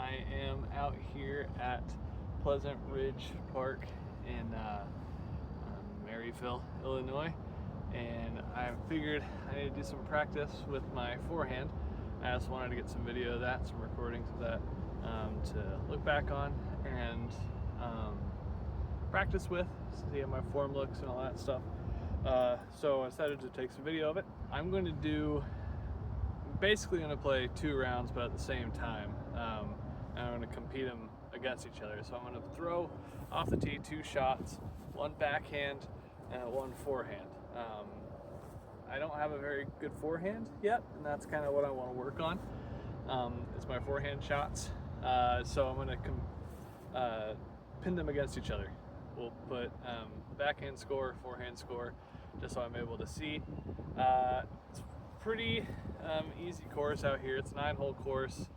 I am out here at Pleasant Ridge Park in Maryville, Illinois, and I figured I need to do some practice with my forehand. I just wanted to get some video of that, some recordings of that to look back on and practice with, see how my form looks and all that stuff. So I decided to take some video of it. I'm basically going to play 2 rounds, but at the same time, I'm going to compete them against each other. So I'm going to throw off the tee 2 shots, 1 backhand and 1 forehand. I don't have a very good forehand yet, and that's kind of what I want to work on. It's my forehand shots. So I'm going to pin them against each other. We'll put backhand score, forehand score, just so I'm able to see. It's pretty easy course out here. It's a 9-hole course.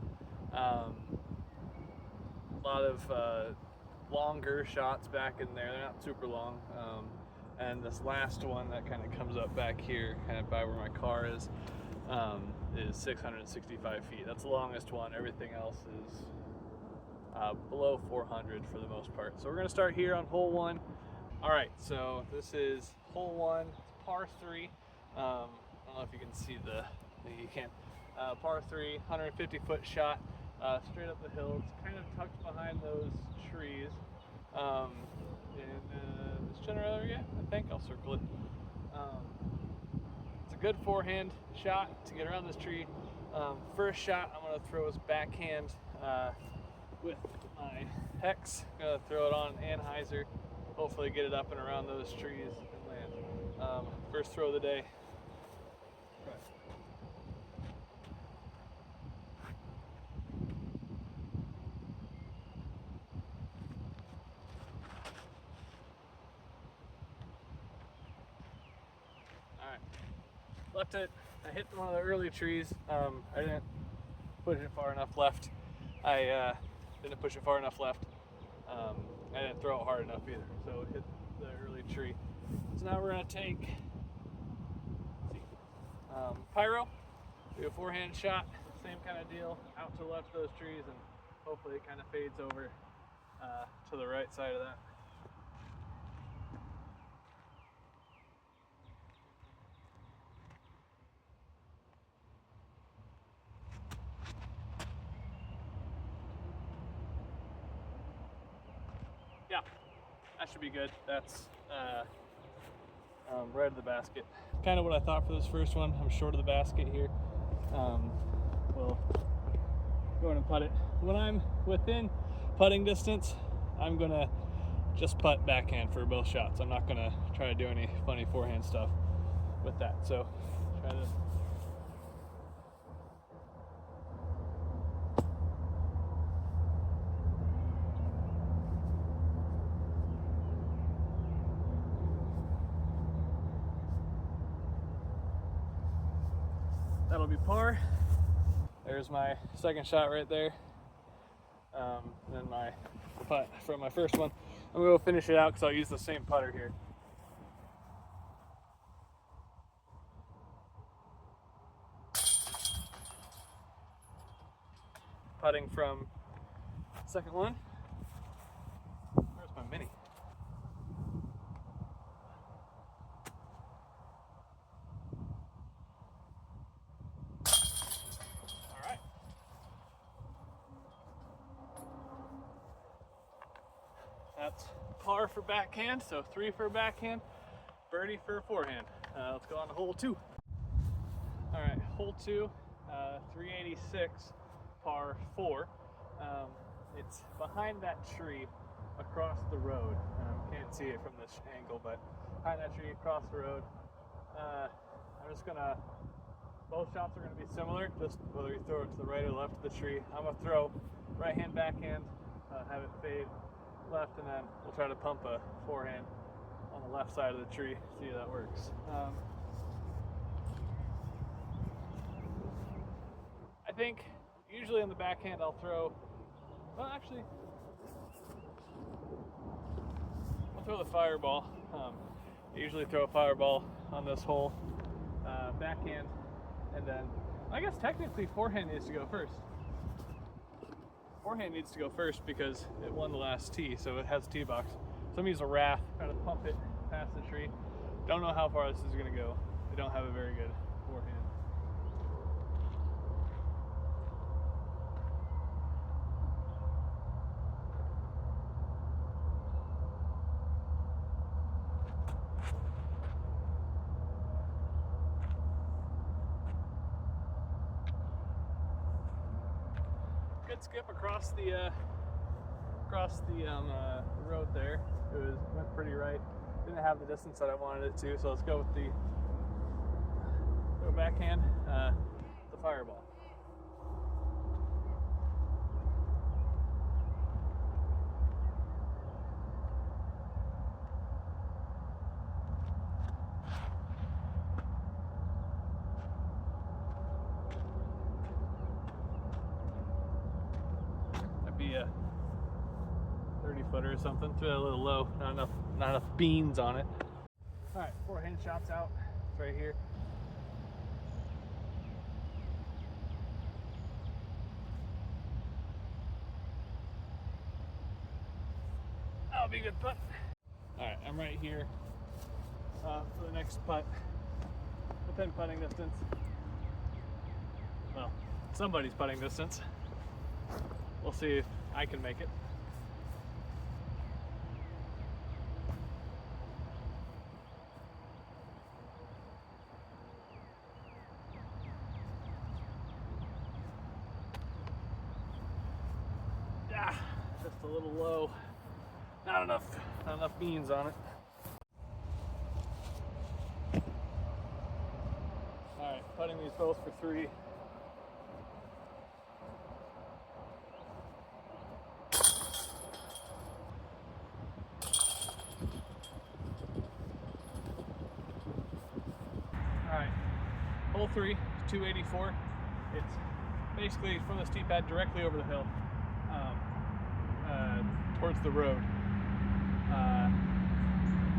A lot of longer shots back in there. They're not super long. And this last one that kind of comes up back here, kind of by where my car is 665 feet. That's the longest one. Everything else is below 400 for the most part. So we're going to start here on hole 1. All right, so this is hole 1, par 3. I don't know if you can see you can. Par 3, 150-foot shot, straight up the hill. It's kind of tucked behind those trees. This generator yet? I think I'll circle it. It's a good forehand shot to get around this tree. First shot I'm going to throw is backhand with my hex. I'm going to throw it on anhyzer. Hopefully get it up and around those trees and land. First throw of the day. Left it. I hit one of the early trees. I didn't push it far enough left. I didn't push it far enough left. I didn't throw it hard enough either. So it hit the early tree. So now we're gonna take pyro. Do a forehand shot. Same kind of deal. Out to the left of those trees, and hopefully it kind of fades over to the right side of that. Yeah, that should be good. That's right of the basket. Kind of what I thought for this first one. I'm short of the basket here. We'll go in and putt it. When I'm within putting distance, I'm gonna just putt backhand for both shots. I'm not gonna try to do any funny forehand stuff with that. So try to. That'll be par. There's my second shot right there. Then my putt from my first one. I'm gonna go finish it out because I'll use the same putter here. Putting from second one. Where's my mini? That's par for backhand, so 3 for a backhand, birdie for a forehand. Let's go on to hole 2. All right, hole 2, 386, par 4. It's behind that tree across the road. Can't see it from this angle, but behind that tree across the road. I'm just gonna, both shots are gonna be similar, just whether you throw it to the right or left of the tree. I'm gonna throw right hand backhand, have it fade left, and then we'll try to pump a forehand on the left side of the tree, see how that works. I think usually on the backhand I'll throw, well actually, I'll throw the fireball. I usually throw a fireball on this hole, backhand, and then I guess technically forehand needs to go first. Forehand needs to go first because it won the last tee, so it has a tee box. So I'm gonna use a raft, try to pump it past the tree. Don't know how far this is gonna go. They don't have a very good forehand. Good skip across the road there. Went pretty right. Didn't have the distance that I wanted it to, so let's go with the backhand, the fireball. That'd be a 30-footer or something. Threw it a little low. Not enough beans on it. All right, forehand shot's out. It's right here. That'll be a good putt. All right, I'm right here for the next putt. Within putting distance. Well, somebody's putting distance. We'll see if I can make it. Yeah, just a little low. Not enough beans on it. All right, putting these both for 3. All right, hole 3, 284. It's basically from this tee pad directly over the hill, towards the road.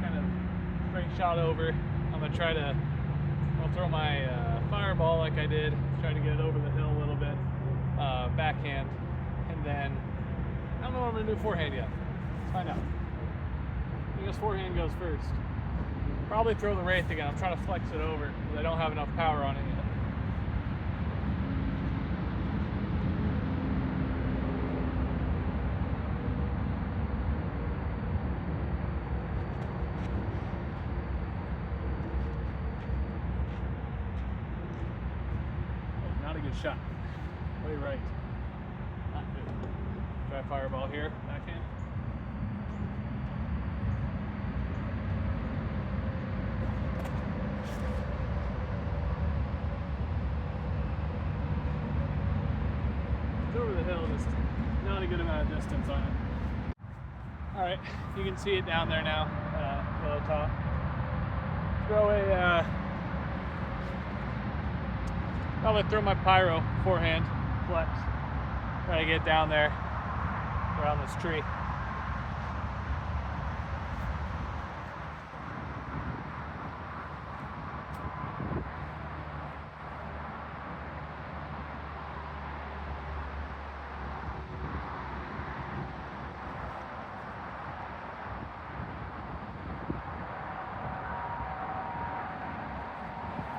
Kind of straight shot over. I'll throw my fireball like I did, try to get it over the hill a little bit, backhand, and then I don't know what I'm gonna do forehand yet. Let's find out. I guess forehand goes first. Probably throw the wraith again. I'm trying to flex it over because I don't have enough power on it yet. Not a good shot. Way right. Not good. Try fireball here. Backhand. It's over the hill, just not a good amount of distance on it. All right, you can see it down there now, yellow top. Probably throw my pyro forehand, flex, try to get down there around this tree.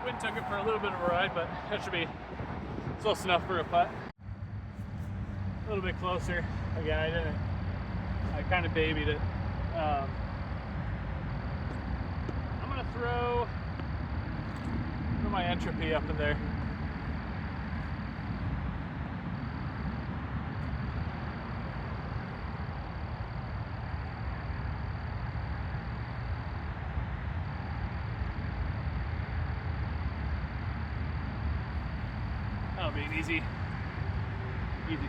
Wind took it for a little bit of a ride, but that should be close enough for a putt. A little bit closer. Again, I kind of babied it. I'm gonna throw my entropy up in there. That'll be an easy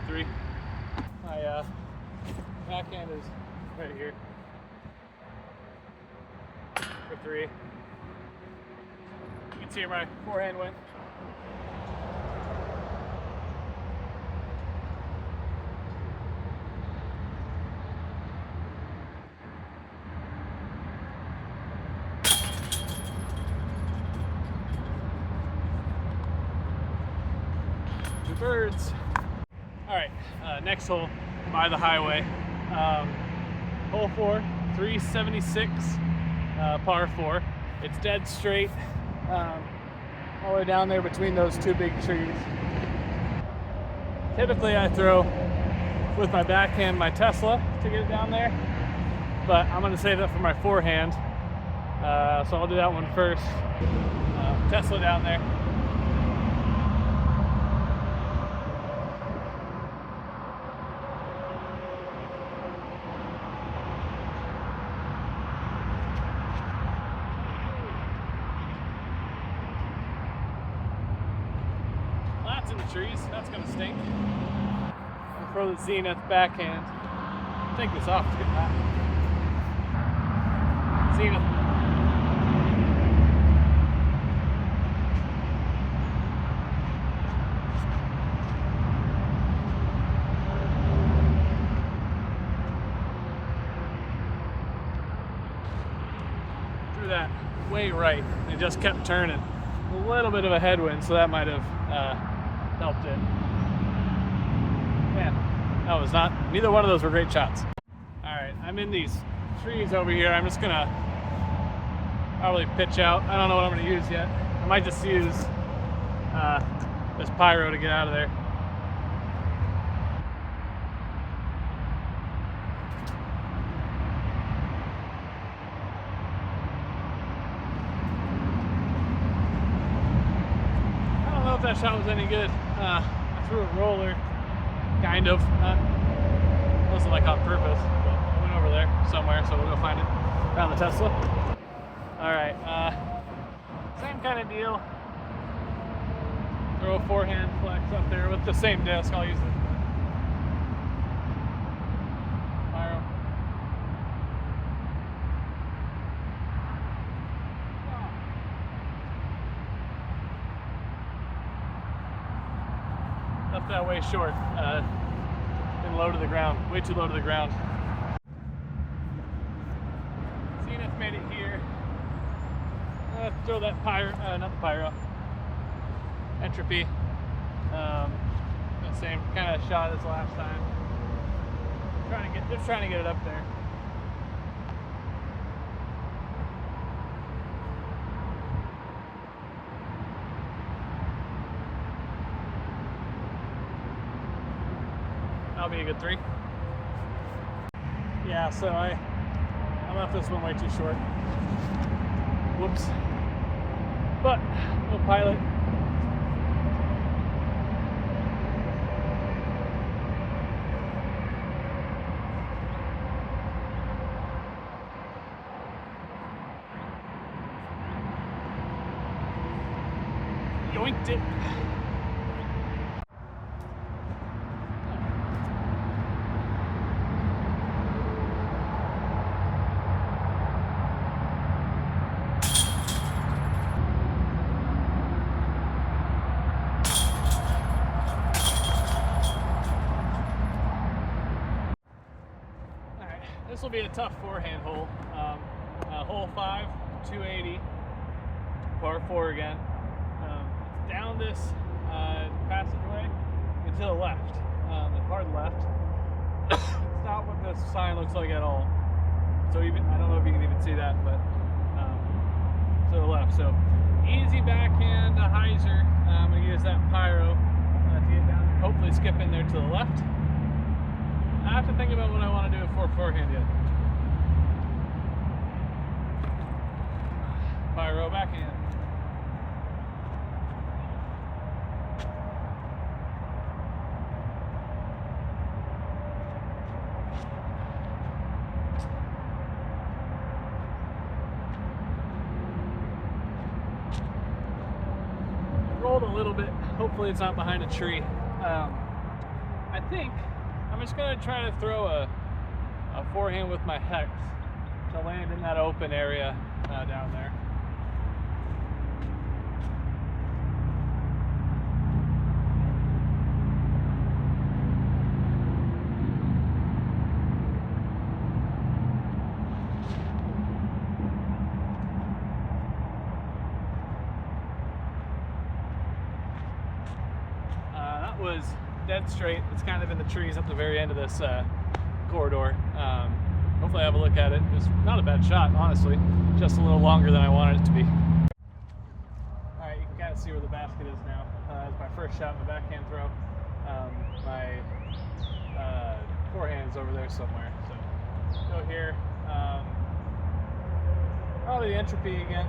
3. My backhand is right here for 3. You can see where my forehand went. Birds. All right, next hole by the highway. Hole 4, 376, par 4. It's dead straight, all the way down there between those two big trees. Typically I throw with my backhand my Tesla to get it down there, but I'm gonna save that for my forehand. So I'll do that one first. Tesla down there. That's in the trees, that's gonna stink. I'll throw the Zenith backhand. Take this off to get that. Zenith. Threw that way right. It just kept turning. A little bit of a headwind, so that might have helped it. Man, that was not, neither one of those were great shots. All right, I'm in these trees over here. I'm just gonna probably pitch out. I don't know what I'm gonna use yet. I might just use this pyro to get out of there. I don't know if that shot was any good. I threw a roller, kind of. Wasn't like on purpose, but I went over there somewhere, so we'll go find it. Found the Tesla. All right, same kind of deal. Throw a forehand flex up there with the same disc. I'll use it. Pyro. Left that way short. Been low to the ground, way too low to the ground. Zenith made it here. Throw that pyro, not the pyro, entropy. The same kind of shot as last time. Just trying to get it up there. That'll be a good 3. Yeah, so I left this one way too short. Whoops. But we'll pilot. Yoinked it. This will be a tough forehand hole. Hole 5, 280, par 4 again. Down this passageway and to the left, the hard left. It's not what this sign looks like at all. So even, I don't know if you can even see that, but to the left. So easy backhand, a hyzer. I'm gonna use that pyro to get down there. Hopefully skip in there to the left. I have to think about what I want to do for forehand yet. Pyro backhand. Rolled a little bit. Hopefully it's not behind a tree. I think I'm just going to try to throw a forehand with my hex to land in that open area down there. That was dead straight. It's kind of in the trees at the very end of this corridor. Hopefully I have a look at it. It's not a bad shot, honestly. Just a little longer than I wanted it to be. All right, you can kind of see where the basket is now. It's my first shot in the backhand throw. My forehand's over there somewhere. So go here. Probably the entropy again.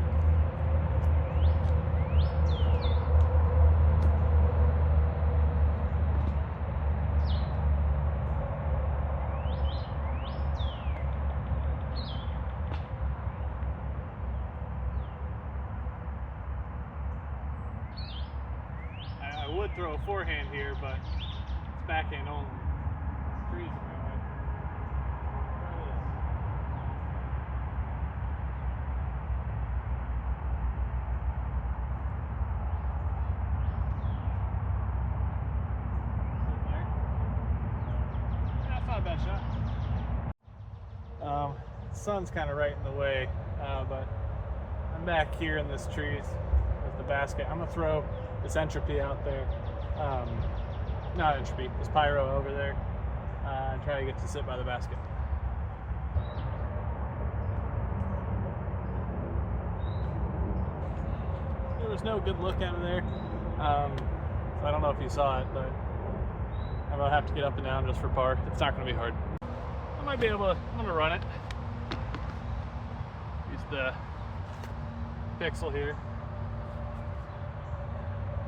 I would throw a forehand here, but it's backhand only. Trees in my way. That's not a bad shot. The sun's kind of right in the way, but I'm back here in this trees with the basket. I'm gonna throw this entropy out there. Not entropy, this pyro over there. And try to get to sit by the basket. There was no good look out of there. So I don't know if you saw it, but I'm gonna have to get up and down just for par. It's not gonna be hard. I might be able to, I'm gonna run it. Use the pixel here.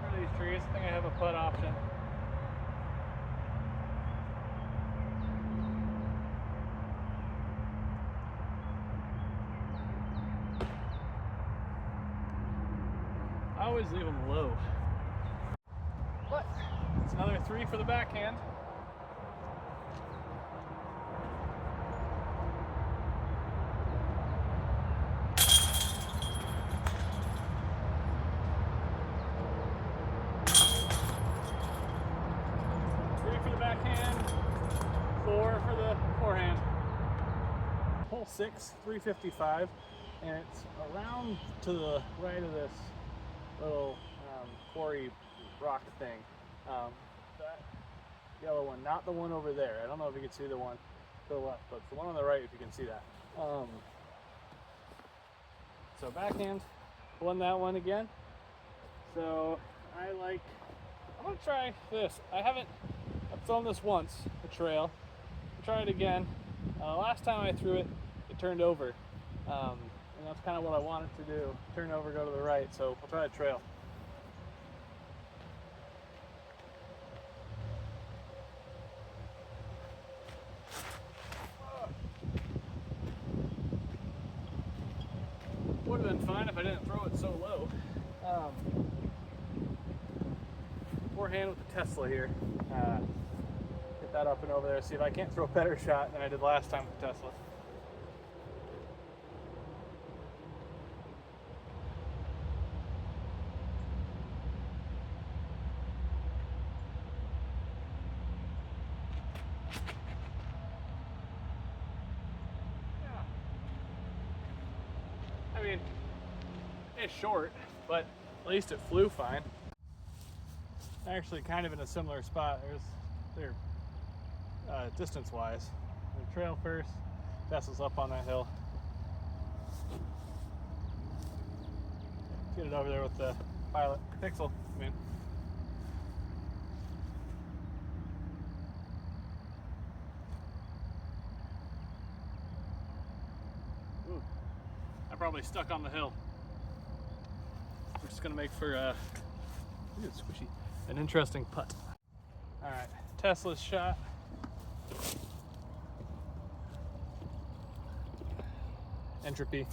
Where are these trees? I think I have a putt option. I always leave them low. But it's another 3 for the backhand. For the backhand, 4 for the forehand. Hole 6, 355, and it's around to the right of this little quarry rock thing. That yellow one, not the one over there. I don't know if you can see the one to the left, but it's the one on the right if you can see that. So backhand, won that one again. So I'm gonna try this. I've thrown this once, a trail. I'll try it again. Last time I threw it, it turned over. And that's kind of what I wanted to do. Turn over, go to the right. So we'll try a trail. Would have been fine if I didn't throw it so low. Forehand with the Tesla here. Get that up and over there. See if I can't throw a better shot than I did last time with the Tesla. I mean, it's short, but at least it flew fine. Actually, kind of in a similar spot. They're distance-wise. The trail first, Tesla's up on that hill. Let's get it over there with the pilot pixel. I mean, ooh, I probably stuck on the hill. We're just gonna make for it's squishy, an interesting putt. All right, Tesla's shot. Entropy.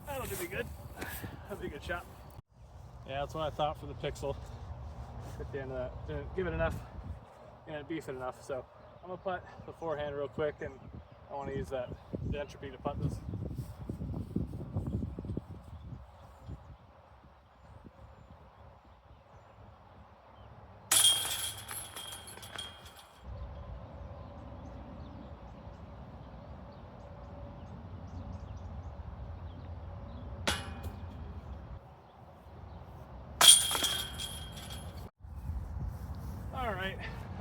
That'll do me good. That'll be a good shot. Yeah, that's what I thought for the pixel. At the end of that, didn't give it enough, didn't beef it enough. So I'm gonna putt the forehand real quick, and I want to use the entropy to putt this.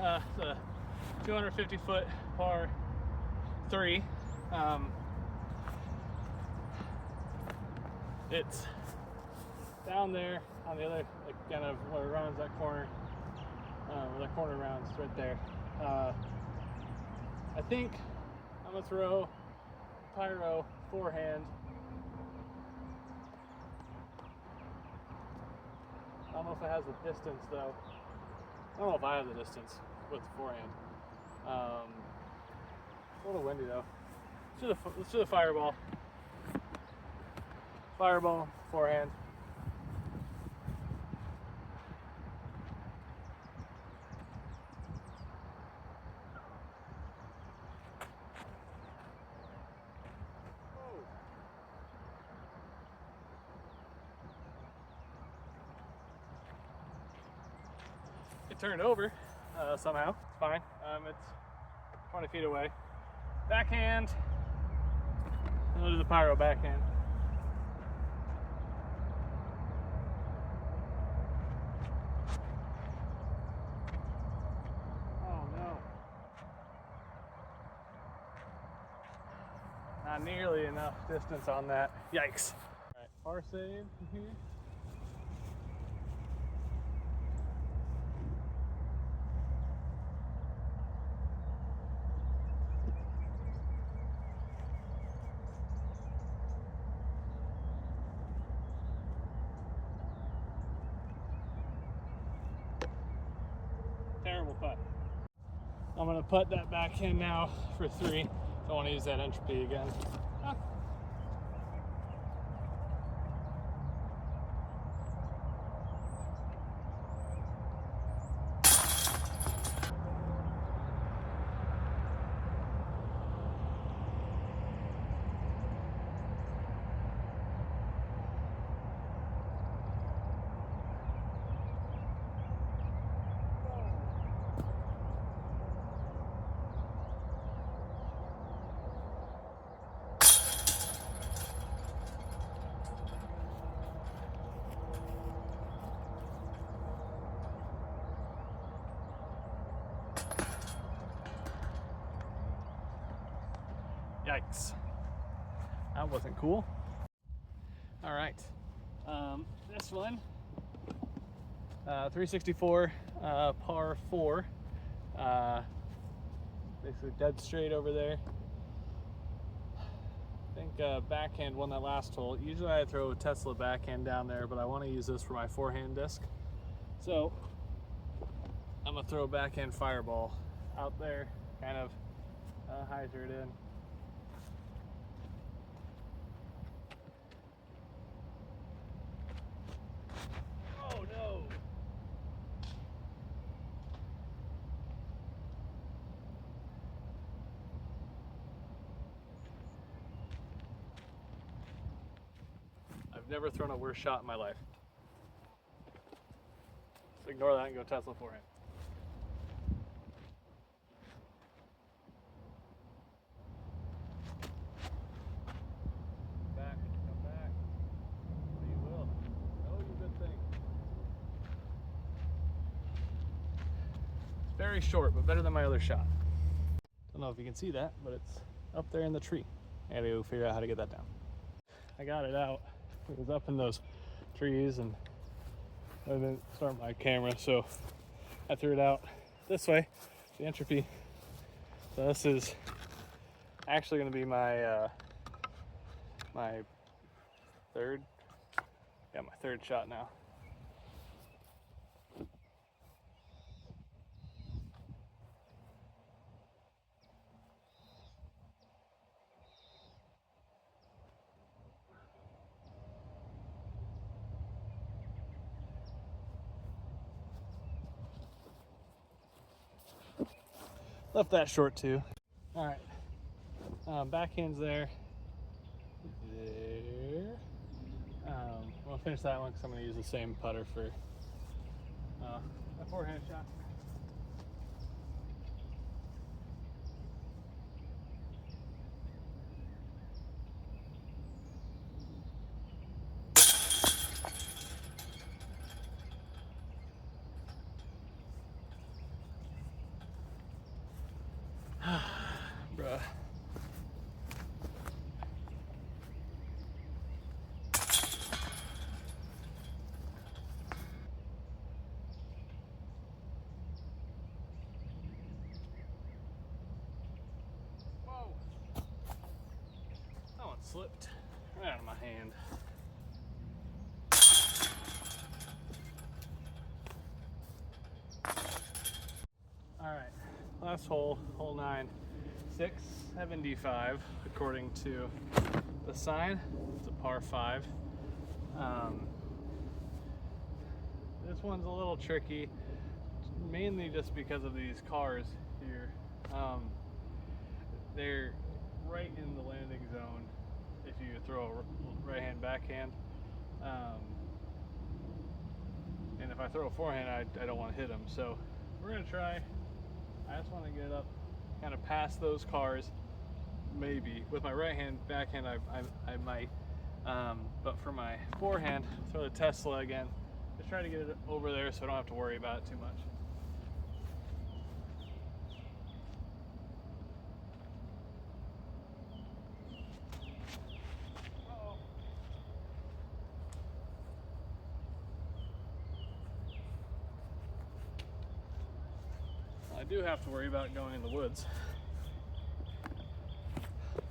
It's a 250-foot par 3. It's down there on the other, like, kind of where it rounds that corner, where that corner rounds right there. I think I'm gonna throw pyro forehand. I don't know if it has the distance though. I don't know if I have the distance with the forehand. It's a little windy though. Let's do the fireball. Fireball, forehand. It turned over somehow. It's fine. It's 20 feet away. Backhand. I'll do the pyro backhand. Oh no. Not nearly enough distance on that. Yikes. All right, par save here. Terrible putt. I'm gonna putt that backhand now for 3. Don't want to use that entropy again. Ah. Yikes. That wasn't cool. All right. This one, 364 par 4. Basically dead straight over there. I think backhand won that last hole. Usually I throw a Tesla backhand down there, but I want to use this for my forehand disc. So I'm gonna throw a backhand fireball out there, kind of hyzer it in. Oh no! I've never thrown a worse shot in my life. Just ignore that and go Tesla forehand. Come back. Oh, you will. Oh, you good thing. It's very short, but better than my other shot. Don't know if you can see that, but it's up there in the tree. I gotta go figure out how to get that down. I got it out. It was up in those trees and I didn't start my camera, so I threw it out this way, the entropy. So this is actually gonna be my my third shot now. Left that short too. All right, backhand's there. I'm gonna finish that one because I'm gonna use the same putter for a forehand shot. slipped right out of my hand. All right, last hole, hole 9, 675 according to the sign. It's a par 5. This one's a little tricky, mainly just because of these cars here. They're right in the landing zone if you throw a right-hand backhand. And if I throw a forehand, I don't want to hit them. So we're going to try. I just want to get it up kind of past those cars. Maybe. With my right-hand backhand, I might. But for my forehand, throw the Tesla again. Just try to get it over there so I don't have to worry about it too much. I do have to worry about going in the woods. I'm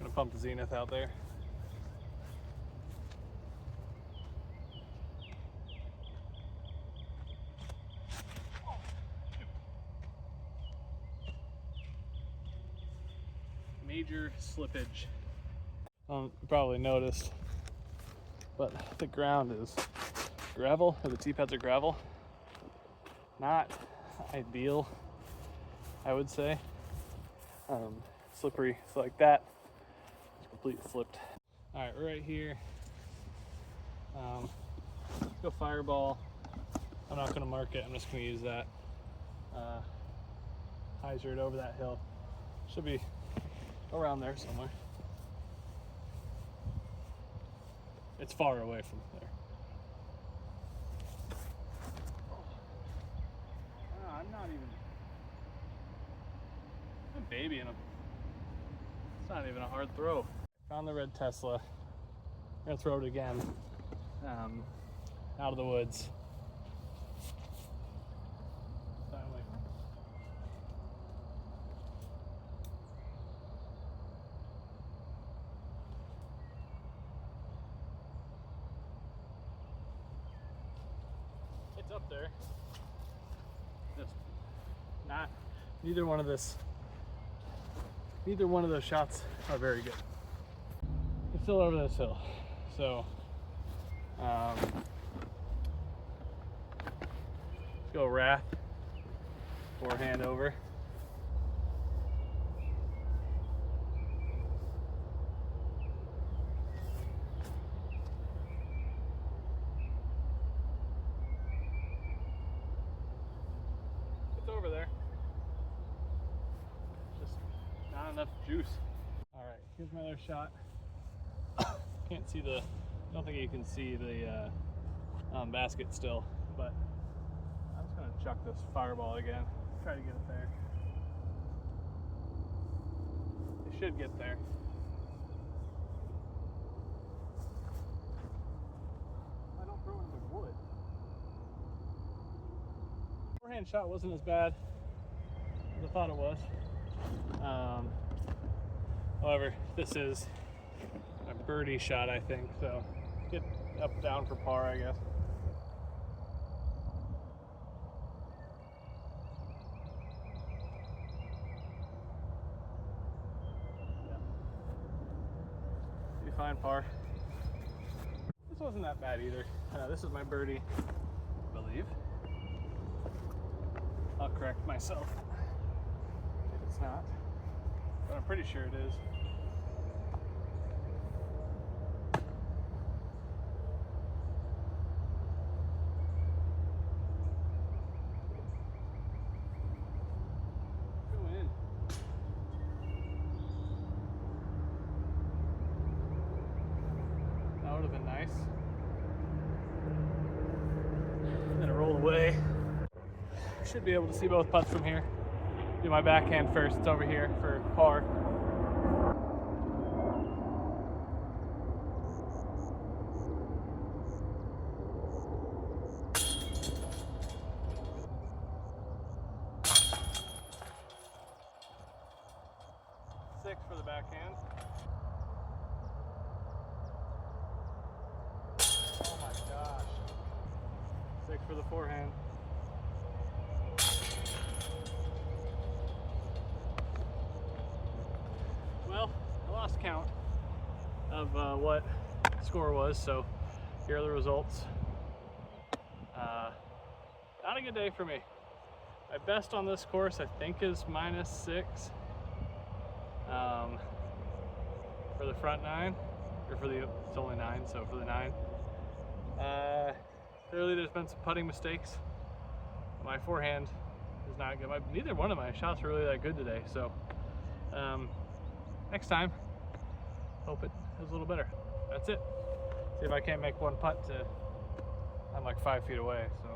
gonna pump the Zenith out there. Major slippage. You probably noticed, but the ground is gravel, or the tee pads are gravel. Not ideal, I would say. Slippery, so like that, it's completely slipped. All right, we're right here. Let's go fireball. I'm not gonna mark it, I'm just gonna use that hyzer it over that hill. Should be around there somewhere. It's far away from there. I'm not even, I'm babying him. It's not even a hard throw. Found the red Tesla. I'm gonna throw it again out of the woods. Finally. It's up there. Just not, neither one of those shots are very good. It's still over this hill, so let's go Wrath, forehand over. It's over there. Just not enough juice. All right, here's my other shot. Can't see the, I don't think you can see the basket still, but I'm just gonna chuck this fireball again. Try to get it there. It should get there. I don't throw it in the wood. Forehand shot wasn't as bad as I thought it was. However, this is a birdie shot, I think, so get up down for par, I guess. Yeah. Be fine par. This wasn't that bad either. This is my birdie, I believe. I'll correct myself if it's not, but I'm pretty sure it is. That would have been nice. I'm gonna roll away. Should be able to see both putts from here. Do my backhand first. It's over here for par. Six for the backhand. for the forehand. Well, I lost count of what score was, so here are the results. Not a good day for me. My best on this course, I think, is -6 for the front 9, or for the, it's only 9, so for the 9. Clearly there's been some putting mistakes. My forehand is not good. Neither one of my shots were really that good today, so next time, hope it is a little better. That's it. See if I can't make one putt to, I'm like 5 feet away, so.